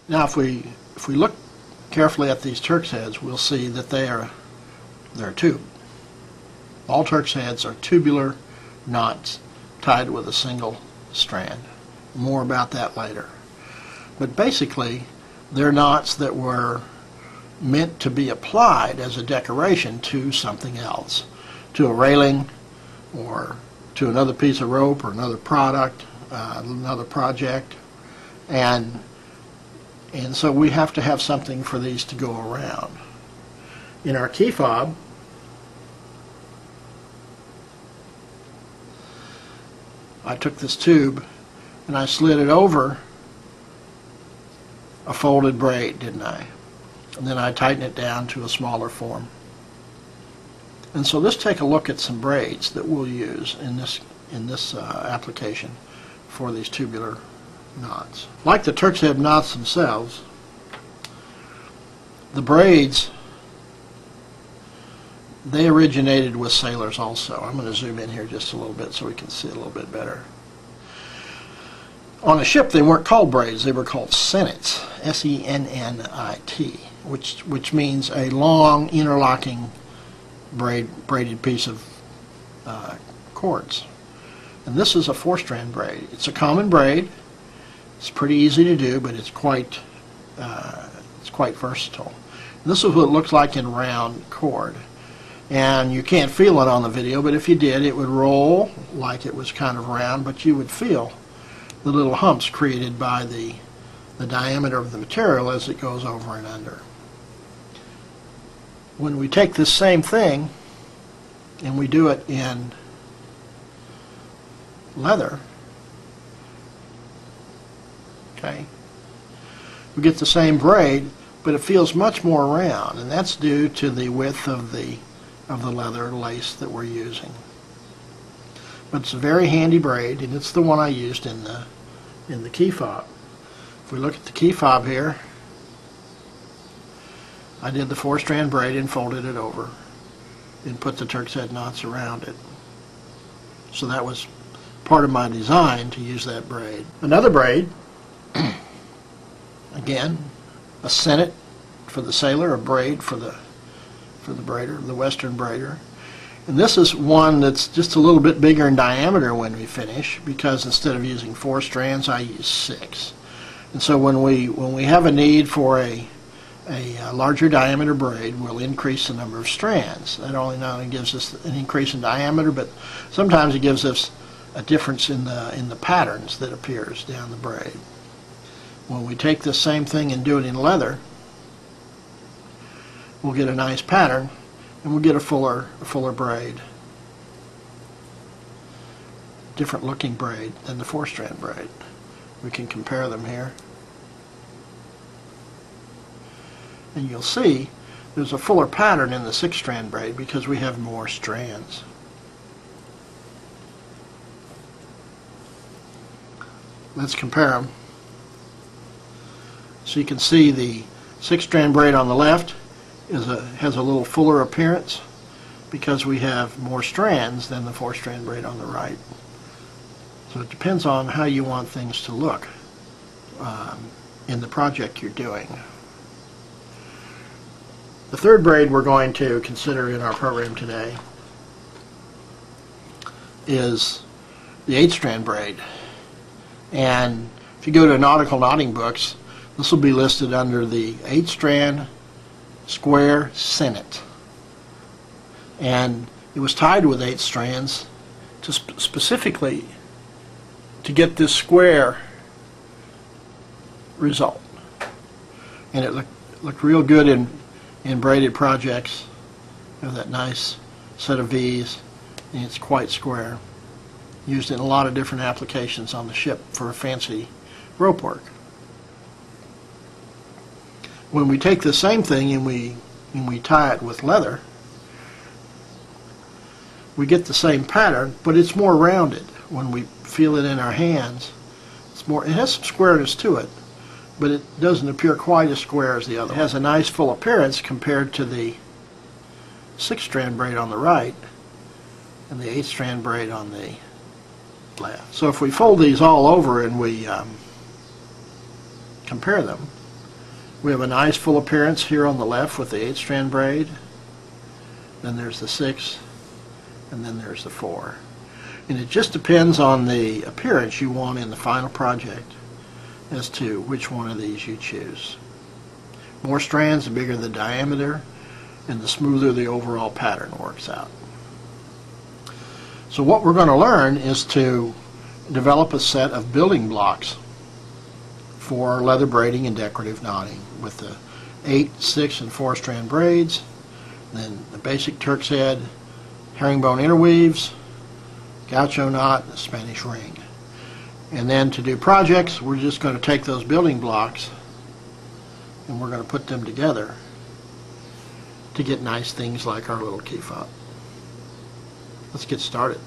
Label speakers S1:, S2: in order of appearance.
S1: Now if we look carefully at these Turk's heads, we'll see that they're tube. All Turk's heads are tubular knots tied with a single strand. More about that later. But basically, they're knots that were meant to be applied as a decoration to something else, to a railing or to another piece of rope or another product, another project, and so we have to have something for these to go around. In our key fob, I took this tube and I slid it over a folded braid, didn't I? And then I tightened it down to a smaller form. And so let's take a look at some braids that we'll use in this application for these tubular knots. Like the Turk's head knots themselves, the braids, they originated with sailors also. I'm going to zoom in here just a little bit so we can see a little bit better. On a ship, they weren't called braids, they were called sennits, S-E-N-N-I-T, which means a long interlocking braided piece of cords. And this is a 4-strand braid. It's a common braid. It's pretty easy to do, but it's quite versatile. And this is what it looks like in round cord. And you can't feel it on the video, but if you did, it would roll like it was kind of round, but you would feel the little humps created by the diameter of the material as it goes over and under. When we take this same thing and we do it in leather, okay, we get the same braid, but it feels much more round, and that's due to the width of the leather lace that we're using. But it's a very handy braid, and it's the one I used in the key fob. If we look at the key fob here, I did the 4-strand braid and folded it over and put the Turk's head knots around it. So that was part of my design to use that braid. Another braid, again, a sennet for the sailor, a braid for the braider, the Western braider. And this is one that's just a little bit bigger in diameter when we finish, because instead of using 4 strands, I use 6. And so when we have a need for a larger diameter braid, we'll increase the number of strands. That not only gives us an increase in diameter, but sometimes it gives us a difference in the patterns that appears down the braid. When we take this same thing and do it in leather, we'll get a nice pattern, and we'll get a fuller braid. Different looking braid than the 4-strand braid. We can compare them here. And you'll see there's a fuller pattern in the 6-strand braid because we have more strands. Let's compare them. So you can see the 6-strand braid on the left has a little fuller appearance because we have more strands than the 4-strand braid on the right. So it depends on how you want things to look in the project you're doing. The third braid we're going to consider in our program today is the 8-strand braid. And if you go to nautical knotting books, this will be listed under the 8-strand square sennet. And it was tied with 8 strands to specifically to get this square result. And it looked real good in braided projects. You have that nice set of V's, and it's quite square. Used in a lot of different applications on the ship for fancy rope work. When we take the same thing and we tie it with leather, we get the same pattern, but it's more rounded. When we feel it in our hands, it has some squareness to it, but it doesn't appear quite as square as the other. It has a nice full appearance compared to the 6-strand braid on the right and the 8-strand braid on the left. So if we fold these all over and we compare them, We have a nice full appearance here on the left with the 8-strand braid. Then there's the 6, and then there's the 4. And it just depends on the appearance you want in the final project as to which one of these you choose. More strands, the bigger the diameter, and the smoother the overall pattern works out. So what we're going to learn is to develop a set of building blocks for leather braiding and decorative knotting with the 8, 6, and 4-strand braids, then the basic Turk's head, herringbone interweaves, gaucho knot, and the Spanish ring. And then to do projects, we're just going to take those building blocks and we're going to put them together to get nice things like our little key fob. Let's get started.